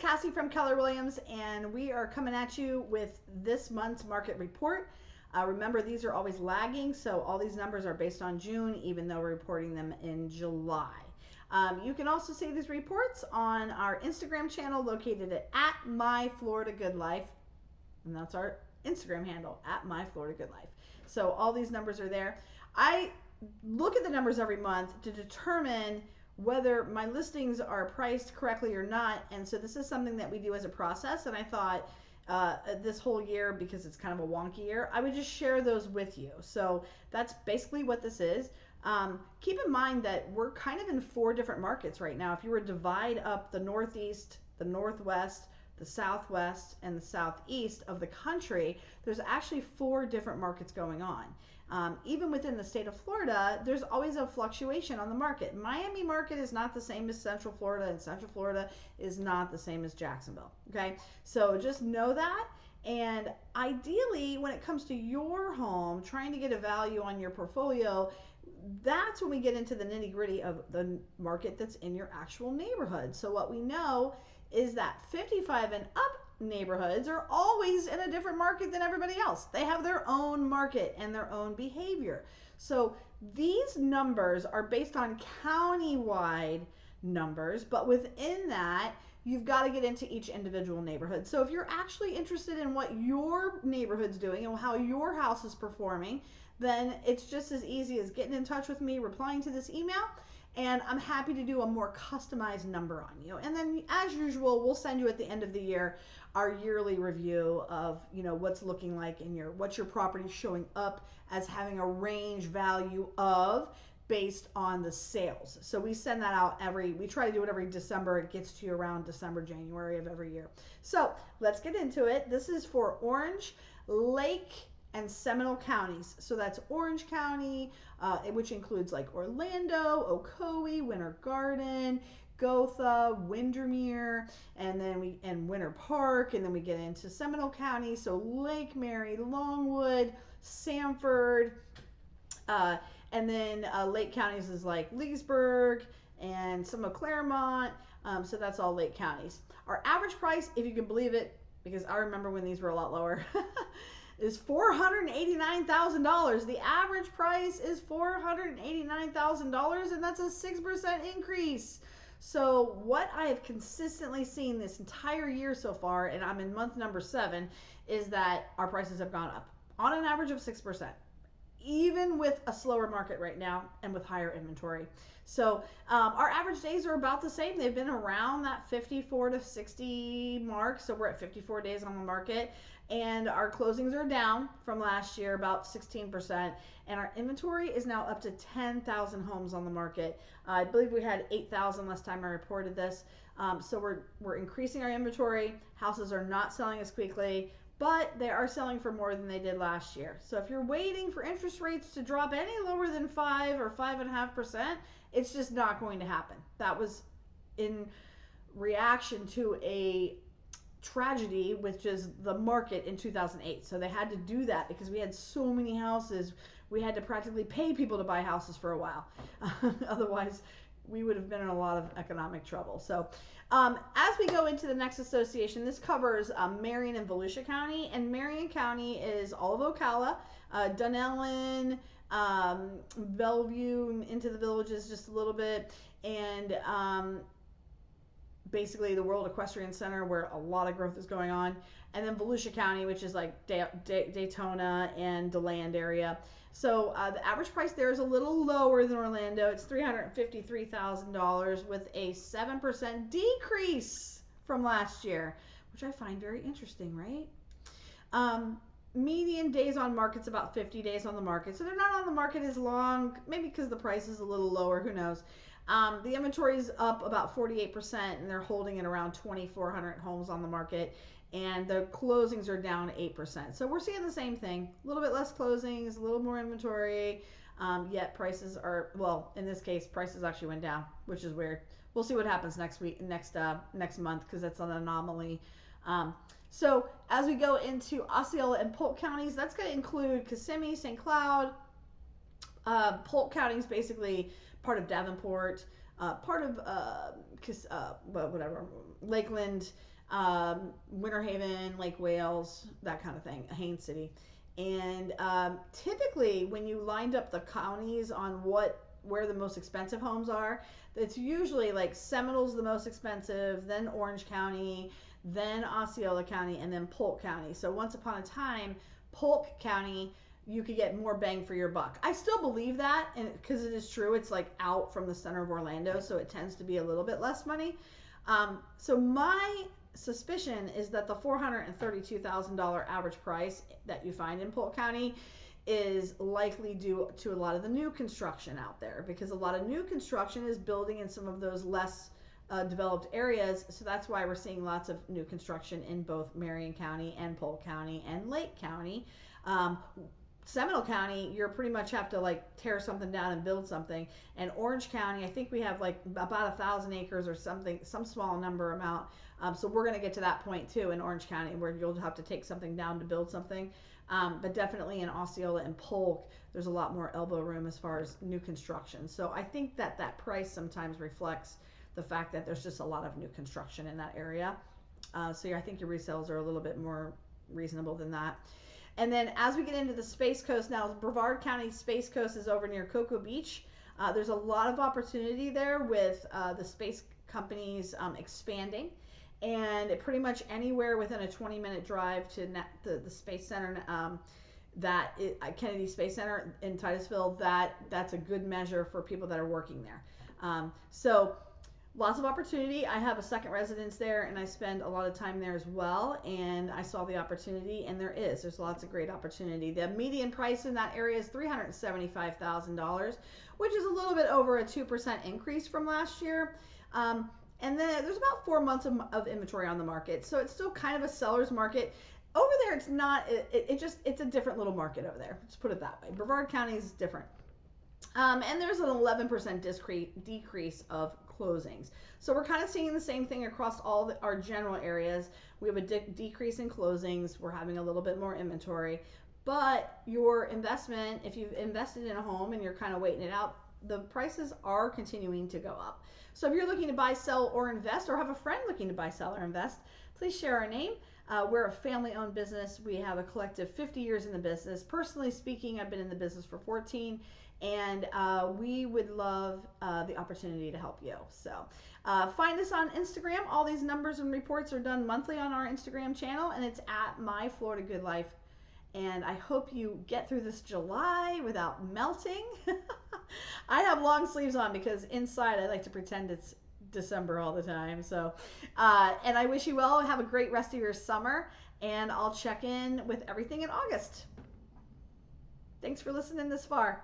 Cassie from Keller Williams, and we are coming at you with this month's market report. Remember, these are always lagging, so all these numbers are based on June, even though we're reporting them in July. You can also see these reports on our Instagram channel located at @myfloridagoodlife, and that's our Instagram handle, @myfloridagoodlife. So all these numbers are there. I look at the numbers every month to determine whether my listings are priced correctly or not. And so this is something that we do as a process. And I thought this whole year, because it's kind of a wonky year, I would just share those with you. So that's basically what this is. Keep in mind that we're kind of in 4 different markets right now. If you were to divide up the Northeast, the Northwest, the Southwest, and the Southeast of the country, there's actually 4 different markets going on. Even within the state of Florida, there's always a fluctuation on the market. Miami market is not the same as Central Florida, and Central Florida is not the same as Jacksonville. Okay, so just know that. And ideally, when it comes to your home, trying to get a value on your portfolio, that's when we get into the nitty gritty of the market that's in your actual neighborhood. So what we know is that 55 and up neighborhoods are always in a different market than everybody else. They have their own market and their own behavior. So these numbers are based on county-wide numbers, but within that, you've got to get into each individual neighborhood. So if you're actually interested in what your neighborhood's doing and how your house is performing, then it's just as easy as getting in touch with me, replying to this email, and I'm happy to do a more customized number on you. And then as usual, we'll send you at the end of the year our yearly review of, what's looking like in what's your property showing up as having a range value of based on the sales. So we send that out we try to do it every December. It gets to you around December, January of every year. So let's get into it. This is for Orange, Lake, and Seminole counties. So that's Orange County, which includes like Orlando, Ocoee, Winter Garden, Gotha, Windermere, and Winter Park, and then we get into Seminole County, so Lake Mary, Longwood, Sanford, and then Lake counties is like Leesburg and some of Claremont. So that's all Lake counties. Our average price, if you can believe it, because I remember when these were a lot lower, is $489,000. The average price is $489,000, and that's a 6% increase. So what I have consistently seen this entire year so far, and I'm in month number 7, is that our prices have gone up on an average of 6%, even with a slower market right now and with higher inventory. So our average days are about the same. They've been around that 54 to 60 mark. So we're at 54 days on the market, and our closings are down from last year about 16%, and our inventory is now up to 10,000 homes on the market. I believe we had 8,000 last time I reported this. So we're increasing our inventory. Houses are not selling as quickly, but they are selling for more than they did last year. So if you're waiting for interest rates to drop any lower than 5 or 5.5%, it's just not going to happen. That was in reaction to a tragedy, which is the market in 2008. So they had to do that because we had so many houses. We had to practically pay people to buy houses for a while. Otherwise, we would have been in a lot of economic trouble. So as we go into the next association, this covers Marion and Volusia County. And Marion County is all of Ocala, Dunellen, Bellevue, into the villages just a little bit, and basically the World Equestrian Center, where a lot of growth is going on. And then Volusia County, which is like Daytona and DeLand area. So the average price there is a little lower than Orlando. It's $353,000 with a 7% decrease from last year, which I find very interesting, right? Median days on market's about 50 days on the market. So they're not on the market as long, maybe because the price is a little lower, who knows. The inventory is up about 48%, and they're holding it around 2,400 homes on the market. And the closings are down 8%. So we're seeing the same thing. A little bit less closings, a little more inventory, yet prices are, well, in this case, prices actually went down, which is weird. We'll see what happens next month, because that's an anomaly. So as we go into Osceola and Polk counties, that's going to include Kissimmee, St. Cloud. Polk County is basically part of Davenport, part of Lakeland, Winter Haven, Lake Wales, that kind of thing, Haines City. And typically, when you lined up the counties on where the most expensive homes are, it's usually like Seminole's the most expensive, then Orange County, then Osceola County, and then Polk County. So once upon a time, Polk County, you could get more bang for your buck. I still believe that, and because it is true, it's like out from the center of Orlando, so it tends to be a little bit less money. So my suspicion is that the $432,000 average price that you find in Polk County is likely due to a lot of the new construction out there, because a lot of new construction is building in some of those less developed areas. So that's why we're seeing lots of new construction in both Marion County and Polk County and Lake County. Seminole County, you're pretty much have to like tear something down and build something. And Orange County, I think we have like about 1,000 acres or something, some small number amount. So we're going to get to that point too in Orange County, where you'll have to take something down to build something. But definitely in Osceola and Polk, there's a lot more elbow room as far as new construction. So I think that that price sometimes reflects the fact that there's just a lot of new construction in that area. So yeah, I think your resales are a little bit more reasonable than that. And then as we get into the Space Coast now, Brevard County Space Coast is over near Cocoa Beach. There's a lot of opportunity there with the space companies expanding. And pretty much anywhere within a 20-minute drive to the Space Center, Kennedy Space Center in Titusville, that's a good measure for people that are working there. So lots of opportunity. I have a second residence there, and I spend a lot of time there as well, and I saw the opportunity, and there's lots of great opportunity. The median price in that area is $375,000, which is a little bit over a 2% increase from last year. And then there's about 4 months of inventory on the market, so it's still kind of a seller's market. Over there, it's not. It's a different little market over there. Let's put it that way. Brevard County is different. And there's an 11% decrease of closings. So we're kind of seeing the same thing across all our general areas. We have a decrease in closings. We're having a little bit more inventory. But your investment, if you've invested in a home and you're kind of waiting it out, the prices are continuing to go up. So if you're looking to buy, sell, or invest, or have a friend looking to buy, sell, or invest, please share our name. We're a family-owned business. We have a collective 50 years in the business. Personally speaking, I've been in the business for 14, and we would love the opportunity to help you. So find us on Instagram. All these numbers and reports are done monthly on our Instagram channel, and it's at My Florida Good Life. And I hope you get through this July without melting. I have long sleeves on because inside I like to pretend it's December all the time. So, and I wish you well. Have a great rest of your summer, and I'll check in with everything in August. Thanks for listening this far.